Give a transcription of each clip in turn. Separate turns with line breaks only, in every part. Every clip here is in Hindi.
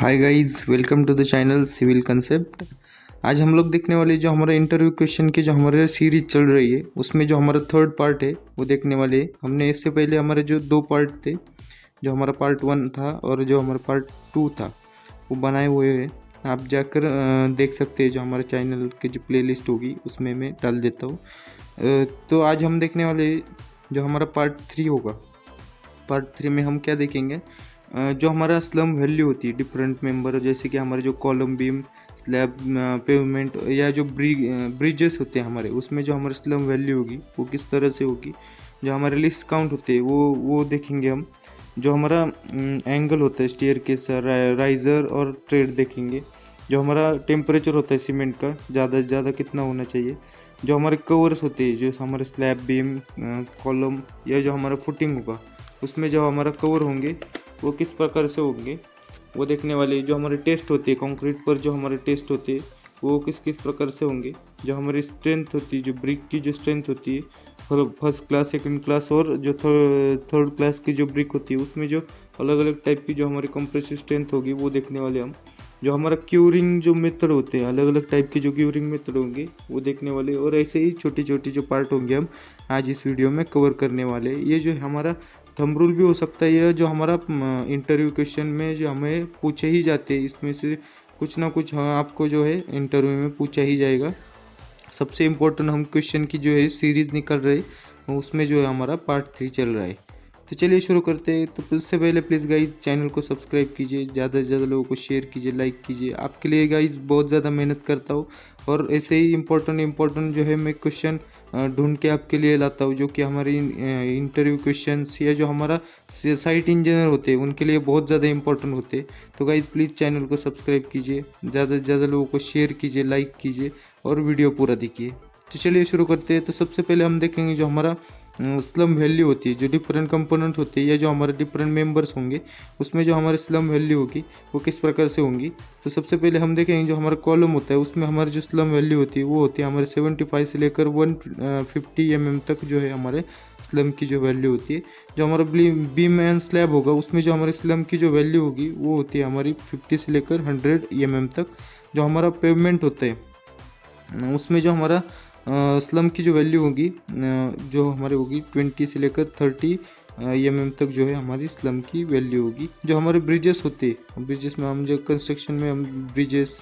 Hi guys, welcome to the channel civil concept. आज हम लोग देखने वाले जो हमारा इंटरव्यू क्वेश्चन की जो हमारे सीरीज चल रही है उसमें जो हमारा थर्ड पार्ट है वो देखने वाले हैं। हमने इससे पहले हमारे जो दो पार्ट थे, जो हमारा पार्ट 1 था और जो हमारा पार्ट 2 था, वो बनाए हुए हैं। आप जाकर देख सकते हैं। जो हमारे चैनल की जो प्लेलिस्ट होगी उसमें मैं डाल देता हूँ। तो आज हम देखने वाले जो हमारा पार्ट 3 होगा। पार्ट 3 में हम क्या देखेंगे, जो हमारा स्लम वैल्यू होती है डिफरेंट मेंबर, जैसे कि हमारे जो कॉलम बीम स्लैब पेवमेंट या जो ब्रिजेस होते हैं हमारे, उसमें जो हमारी स्लम वैल्यू होगी वो किस तरह से होगी। जो हमारे लिस्ट काउंट होते हैं वो देखेंगे हम। जो हमारा एंगल होता है स्टेयर के राइजर और ट्रेड देखेंगे। जो हमारा टेम्परेचर होता है सीमेंट का ज़्यादा से ज़्यादा कितना होना चाहिए। जो हमारे कवर्स होते हैं, जो हमारे स्लैब बीम कॉलम या जो हमारा फुटिंग होगा उसमें जो हमारा कवर होंगे वो किस प्रकार से होंगे वो देखने वाले। जो हमारे टेस्ट होते हैं कंक्रीट पर, जो हमारे टेस्ट होते हैं वो किस किस प्रकार से होंगे। जो हमारी स्ट्रेंथ होती है, जो ब्रिक की जो स्ट्रेंथ होती है फर्स्ट क्लास सेकंड क्लास और जो थर्ड क्लास की जो ब्रिक होती है उसमें जो अलग अलग टाइप की जो हमारी कंप्रेसिव स्ट्रेंथ होगी वो देखने वाले हम। जो हमारा क्यूरिंग जो मेथड होते हैं, अलग अलग टाइप के जो क्यूरिंग मेथड होंगे वो देखने वाले। और ऐसे ही छोटी छोटी जो पार्ट होंगे हम आज इस वीडियो में कवर करने वाले। ये जो हमारा थंब रूल भी हो सकता है, ये जो हमारा इंटरव्यू क्वेश्चन में जो हमें पूछे ही जाते हैं, इसमें से कुछ ना कुछ हाँ आपको जो है इंटरव्यू में पूछा ही जाएगा। सबसे इम्पोर्टेंट हम क्वेश्चन की जो है सीरीज़ निकल रही है, उसमें जो है हमारा पार्ट 3 चल रहा है। तो चलिए शुरू करते हैं। तो उससे पहले प्लीज़ गाइज चैनल को सब्सक्राइब कीजिए, ज़्यादा से ज़्यादा लोगों को शेयर कीजिए, लाइक कीजिए। आपके लिए गाइज बहुत ज़्यादा मेहनत करता हूँ और ऐसे ही इम्पोर्टेंट जो है मैं क्वेश्चन ढूंढ के आपके लिए लाता हूँ, जो कि हमारी इंटरव्यू क्वेश्चंस या जो हमारा साइट इंजीनियर होते हैं उनके लिए बहुत ज़्यादा इंपॉर्टेंट होते हैं। तो गाइज प्लीज़ चैनल को सब्सक्राइब कीजिए, ज़्यादा से ज़्यादा लोगों को शेयर कीजिए, लाइक कीजिए और वीडियो पूरा देखिए। तो चलिए शुरू करते हैं। तो सबसे पहले हम देखेंगे जो हमारा स्लम वैल्यू होती है, जो डिफरेंट कंपोनेंट होते हैं या जो हमारे डिफरेंट मेंबर्स होंगे उसमें जो हमारी स्लम वैल्यू होगी वो किस प्रकार से होंगी। तो सबसे पहले हम देखेंगे जो हमारा कॉलम होता है उसमें हमारी जो स्लम वैल्यू होती है वो होती है हमारे 75 से लेकर 150 तक जो है हमारे स्लम की जो वैल्यू होती है। जो हमारा बीम एंड स्लैब होगा उसमें जो हमारी स्लम की जो वैल्यू होगी वो होती है हमारी 50 से लेकर 100 तक। जो हमारा पेवमेंट होता है उसमें जो हमारा स्लम की जो वैल्यू होगी जो हमारे होगी 20 से लेकर 30 तक जो है हमारी स्लम की वैल्यू होगी। जो हमारे ब्रिजेस होते हैं, ब्रिजेस में हम जो कंस्ट्रक्शन में हम ब्रिजेस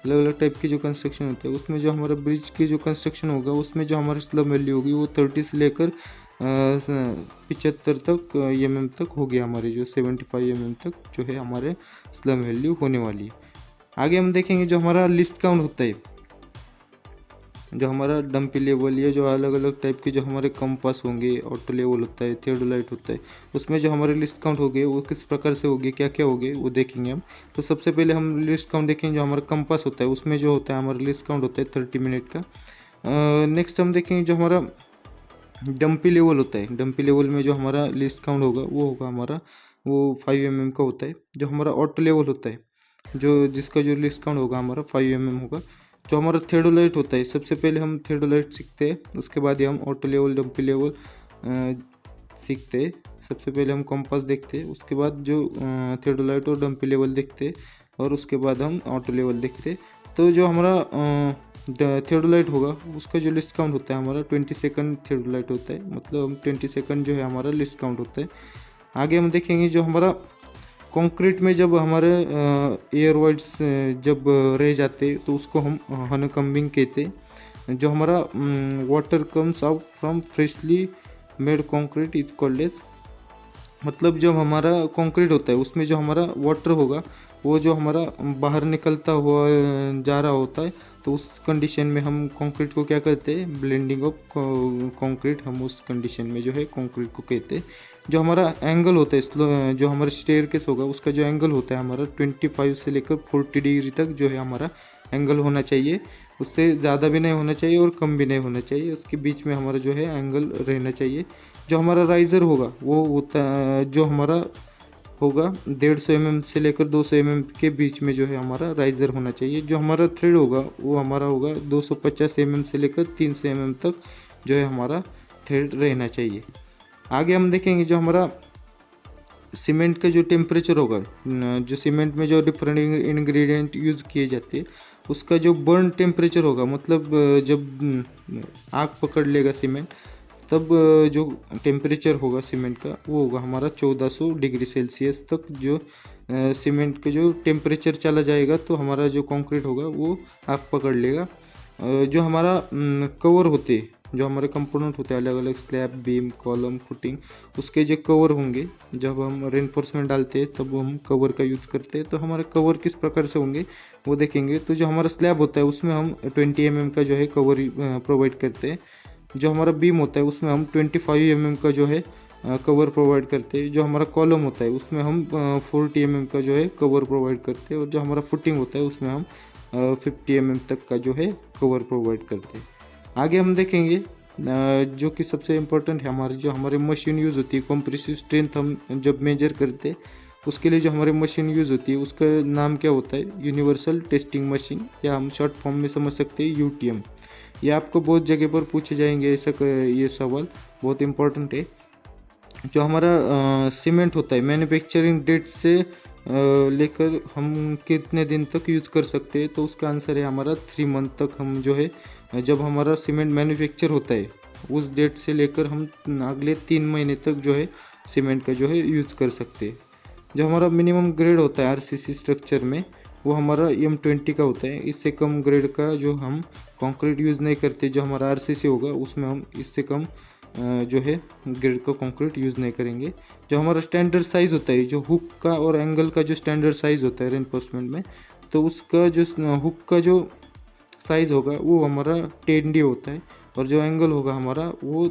अलग अलग टाइप के जो कंस्ट्रक्शन होते हैं उसमें जो हमारा ब्रिज की जो कंस्ट्रक्शन होगा उसमें जो हमारी स्लम वैल्यू होगी वो 30 से लेकर 75 तक हो गया। हमारे जो 75 तक जो है हमारे स्लम वैल्यू होने वाली है। आगे हम देखेंगे जो हमारा लिस्ट काउंट होता है, जो हमारा डंपी लेवल या जो अलग अलग टाइप के जो हमारे कंपास होंगे, ऑटो लेवल होता है, थियोडोलाइट होता है, उसमें जो हमारे लिस्ट काउंट होंगे वो किस प्रकार से होगी, क्या क्या होंगे वो देखेंगे हम। तो सबसे पहले हम लिस्ट काउंट देखेंगे। जो हमारा कंपास होता है उसमें जो होता है हमारा लिस्ट काउंट होता है 30 मिनट का। नेक्स्ट हम देखेंगे जो हमारा डंपी लेवल होता है, डंपी लेवल में जो हमारा लिस्ट काउंट होगा वो होगा हमारा वो 5 का होता है। जो हमारा ऑटो लेवल होता है जो जिसका जो लिस्ट काउंट होगा हमारा 5 होगा। जो हमारा थियोडोलाइट होता है, सबसे पहले हम थियोडोलाइट सीखते हैं, उसके बाद ही हम ऑटो लेवल डंपी लेवल सीखते हैं। सबसे पहले हम कंपास देखते हैं, उसके बाद जो थियोडोलाइट और डंपी लेवल देखते हैं और उसके बाद हम ऑटो लेवल देखते हैं। तो जो हमारा थियोडोलाइट होगा उसका जो लिस्ट काउंट होता है हमारा 20 सेकंड थियोडोलाइट होता है, मतलब हम 20 सेकंड जो है हमारा लिस्ट काउंट होता है। आगे हम देखेंगे जो हमारा कंक्रीट में जब हमारे एयर वाइड्स जब रह जाते तो उसको हम हनीकम्बिंग कहते हैं। जो हमारा water comes out from freshly made concrete is called एज, मतलब जब हमारा कंक्रीट होता है उसमें जो हमारा वाटर होगा वो जो हमारा बाहर निकलता हुआ जा रहा होता है, तो उस कंडीशन में हम कंक्रीट को क्या कहते हैं, ब्लेंडिंग ऑफ कंक्रीट, हम उस कंडीशन में जो है कंक्रीट को कहते हैं। जो हमारा एंगल होता है जो हमारा स्टेयरकेस होगा उसका जो एंगल होता है हमारा 25 से लेकर 40 डिग्री तक जो है हमारा एंगल होना चाहिए। उससे ज़्यादा भी नहीं होना चाहिए और कम भी नहीं होना चाहिए, उसके बीच में हमारा जो है एंगल रहना चाहिए। जो हमारा राइज़र होगा वो होता जो हमारा होगा 150 से लेकर 200 के बीच में जो है हमारा राइज़र होना चाहिए। जो हमारा थ्रेड होगा वो हमारा होगा 250 से लेकर 300 तक जो है हमारा थ्रेड रहना चाहिए। आगे हम देखेंगे जो हमारा सीमेंट का जो टेम्परेचर होगा, जो सीमेंट में जो डिफरेंट इंग्रेडिएंट यूज़ किए जाते हैं उसका जो बर्न टेम्परेचर होगा, मतलब जब आग पकड़ लेगा सीमेंट तब जो टेम्परेचर होगा सीमेंट का वो होगा हमारा 1400 डिग्री सेल्सियस तक। जो सीमेंट का जो टेम्परेचर चला जाएगा तो हमारा जो कंक्रीट होगा वो आग पकड़ लेगा। जो हमारा कवर होते, जो हमारे कंपोनेंट होते हैं अलग अलग, स्लैब, बीम, कॉलम, फुटिंग, उसके जो कवर होंगे, जब हम रेनफोर्समेंट डालते हैं तब हम कवर का यूज़ करते हैं। तो हमारे कवर किस प्रकार से होंगे वो देखेंगे। तो जो हमारा स्लैब होता है उसमें हम 20 mm का जो है कवर प्रोवाइड करते हैं। जो हमारा बीम होता है उसमें हम 25 mm का जो है कवर प्रोवाइड करते हैं। जो हमारा कॉलम होता है उसमें हम 40 mm का जो है कवर प्रोवाइड करते हैं। और जो हमारा फुटिंग होता है उसमें हम 50 mm तक का जो है कवर प्रोवाइड करते हैं। आगे हम देखेंगे जो कि सबसे इम्पोर्टेंट है, हमारी मशीन यूज़ होती है, कंप्रेसिव स्ट्रेंथ हम जब मेजर करते हैं उसके लिए जो हमारी मशीन यूज़ होती है उसका नाम क्या होता है, यूनिवर्सल टेस्टिंग मशीन, या हम शॉर्ट फॉर्म में समझ सकते हैं UTM। ये आपको बहुत जगह पर पूछे जाएंगे ये सवाल बहुत इम्पोर्टेंट है। जो हमारा सीमेंट होता है मैन्युफैक्चरिंग डेट से लेकर हम कितने दिन तक यूज़ कर सकते हैं, तो उसका आंसर है हमारा 3 मंथ तक। हम जो है जब हमारा सीमेंट मैन्युफैक्चर होता है उस डेट से लेकर हम अगले 3 महीने तक जो है सीमेंट का जो है यूज़ कर सकते हैं। जो हमारा मिनिमम ग्रेड होता है RCC स्ट्रक्चर में वो हमारा M20 का होता है। इससे कम ग्रेड का जो हम कंक्रीट यूज़ नहीं करते। जो हमारा RCC होगा उसमें हम इससे कम जो है ग्रेड का कंक्रीट यूज़ नहीं करेंगे। जो हमारा स्टैंडर्ड साइज़ होता है, जो हुक का और एंगल का जो स्टैंडर्ड साइज़ होता है रेनफोर्समेंट में, तो उसका जो हुक का जो साइज़ होगा वो हमारा 10D होता है और जो एंगल होगा हमारा वो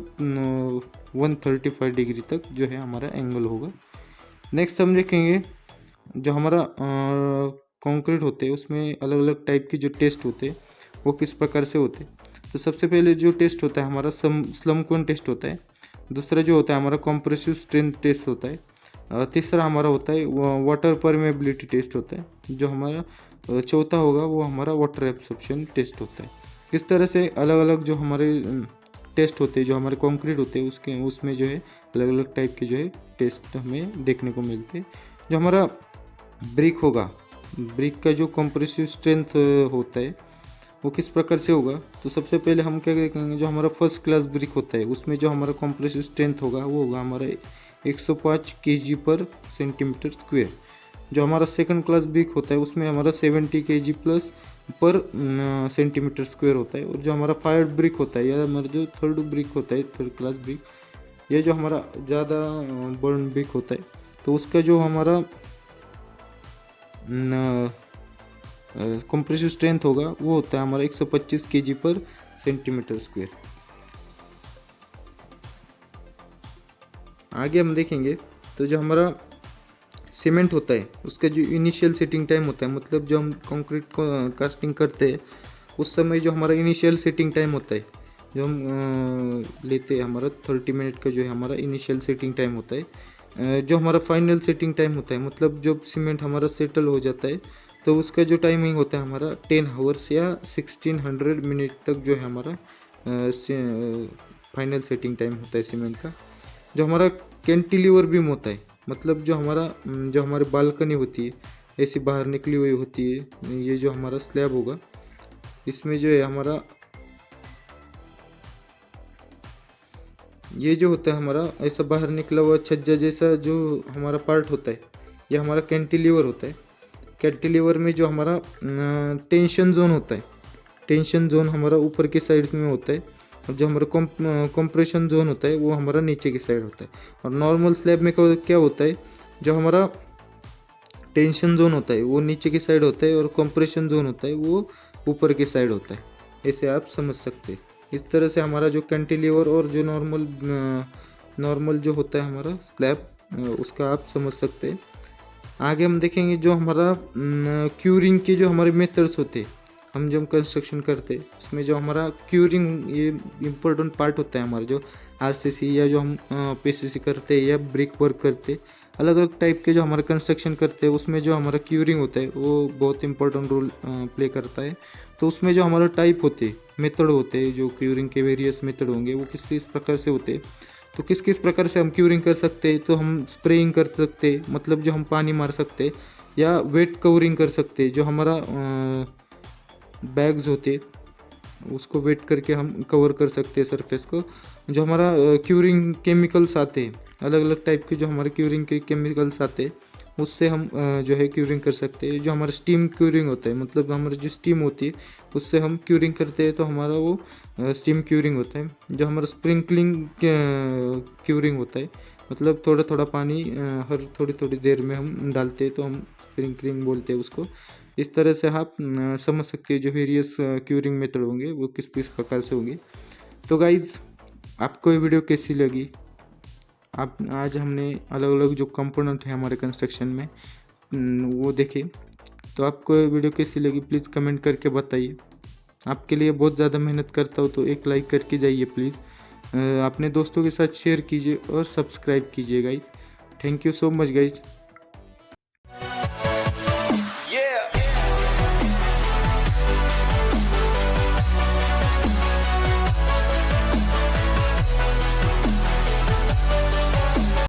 135 डिग्री तक जो है हमारा एंगल होगा। नेक्स्ट हम देखेंगे जो हमारा कंक्रीट होते हैं उसमें अलग अलग टाइप के जो टेस्ट होते हैं वो किस प्रकार से होते हैं। तो सबसे पहले जो टेस्ट होता है हमारा स्लम कोन टेस्ट होता है। दूसरा जो होता है हमारा कंप्रेसिव स्ट्रेंथ टेस्ट होता है। तीसरा हमारा होता है वाटर परमेबिलिटी टेस्ट होता है। जो हमारा चौथा होगा वो हमारा वाटर एब्सॉर्प्शन टेस्ट होता है। इस तरह से अलग अलग जो हमारे टेस्ट होते हैं, जो हमारे कंक्रीट होते हैं उसमें जो है अलग अलग टाइप के जो है टेस्ट हमें देखने को मिलते हैं। जो हमारा ब्रिक होगा, ब्रिक का जो कंप्रेसिव स्ट्रेंथ होता है वो किस प्रकार से होगा। तो सबसे पहले हम क्या करेंगे, जो हमारा फर्स्ट क्लास ब्रिक होता है उसमें जो हमारा कंप्रेसिव स्ट्रेंथ होगा वो होगा हमारा 105 kg पर सेंटीमीटर स्क्वायर। जो हमारा सेकंड क्लास ब्रिक होता है उसमें हमारा 70 kg प्लस पर सेंटीमीटर स्क्वायर होता है। और जो हमारा फायर ब्रिक होता है या हमारा जो थर्ड ब्रिक होता है, थर्ड क्लास ब्रिक, यह जो हमारा ज़्यादा बर्न ब्रिक होता है तो उसका जो हमारा कंप्रेसिव स्ट्रेंथ होगा वो होता है हमारा 125 kg पर सेंटीमीटर स्क्वायर। आगे हम देखेंगे तो जो हमारा सीमेंट होता है उसका जो इनिशियल सेटिंग टाइम होता है, मतलब जो हम कंक्रीट को कास्टिंग करते हैं उस समय जो हमारा इनिशियल सेटिंग टाइम होता है, जो हम लेते हैं हमारा 30 मिनट का जो है हमारा इनिशियल सेटिंग टाइम होता है। जो हमारा फाइनल सेटिंग टाइम होता है, मतलब जब सीमेंट हमारा सेटल हो जाता है तो उसका जो टाइमिंग होता है हमारा 10 आवर्स या 1600 मिनट तक जो है हमारा फाइनल सेटिंग टाइम होता है सीमेंट का। जो हमारा कैंटिलीवर बीम होता है, मतलब जो हमारी बालकनी होती है ऐसी बाहर निकली हुई होती है, ये जो हमारा स्लैब होगा इसमें जो है हमारा ये जो होता है हमारा ऐसा बाहर निकला हुआ छज्जा जैसा जो हमारा पार्ट होता है ये हमारा कैंटिलीवर होता है। कैंटिलीवर में जो हमारा टेंशन जोन होता है, टेंशन जोन हमारा ऊपर के साइड में होता है और जो हमारा कंप्रेशन जोन होता है वो हमारा नीचे की साइड होता है। और नॉर्मल स्लैब में क्या होता है, जो हमारा टेंशन जोन होता है वो नीचे की साइड होता है और कंप्रेशन जोन होता है वो ऊपर की साइड होता है। ऐसे आप समझ सकते हैं। इस तरह से हमारा जो कैंटिलीवर और जो नॉर्मल जो होता है हमारा स्लैब उसका आप समझ सकते हैं। आगे हम देखेंगे जो हमारा क्यूरिंग के जो हमारे मेथड्स होते हैं, हम जब कंस्ट्रक्शन करते हैं उसमें जो हमारा क्यूरिंग ये इम्पोर्टेंट पार्ट होता है हमारा। जो RCC या जो हम PCC करते हैं या ब्रिक वर्क करते हैं, अलग अलग टाइप के जो हमारा कंस्ट्रक्शन करते हैं उसमें जो हमारा क्यूरिंग होता है वो बहुत इंपॉर्टेंट रोल प्ले करता है। तो उसमें जो हमारा टाइप होते हैं, मेथड होते हैं, जो क्यूरिंग के वेरियस मेथड होंगे वो किस प्रकार से होते हैं। तो किस किस प्रकार से हम क्यूरिंग कर सकते हैं, तो हम स्प्रेइंग कर सकते हैं, मतलब जो हम पानी मार सकते हैं, या वेट कवरिंग कर सकते हैं, जो हमारा बैग्स होते उसको वेट करके हम कवर कर सकते हैं सरफेस को। जो हमारा क्यूरिंग केमिकल्स आते हैं, अलग अलग टाइप के जो हमारे क्यूरिंग के केमिकल्स आते हैं, उससे हम जो है क्यूरिंग कर सकते हैं। जो हमारा स्टीम क्यूरिंग होता है, मतलब हमारी जो स्टीम होती है उससे हम क्यूरिंग करते हैं, तो हमारा वो स्टीम क्यूरिंग होता है। जो हमारा स्प्रिंकलिंग क्यूरिंग होता है, मतलब थोड़ा थोड़ा पानी हर थोड़ी थोड़ी देर में हम डालते हैं, तो हम स्प्रिंकलिंग बोलते हैं उसको। इस तरह से आप समझ सकते हैं जो वेरियस क्यूरिंग मेथड होंगे वो किस किस प्रकार से होंगे। तो गाइज, आपको ये वीडियो कैसी लगी? आप आज हमने अलग अलग जो कंपोनेंट है हमारे कंस्ट्रक्शन में वो देखे। तो आपको ये वीडियो कैसी लगी प्लीज़ कमेंट करके बताइए। आपके लिए बहुत ज़्यादा मेहनत करता हूँ, तो एक लाइक करके जाइए प्लीज़। अपने दोस्तों के साथ शेयर कीजिए और सब्सक्राइब कीजिए guys. Thank you so much guys.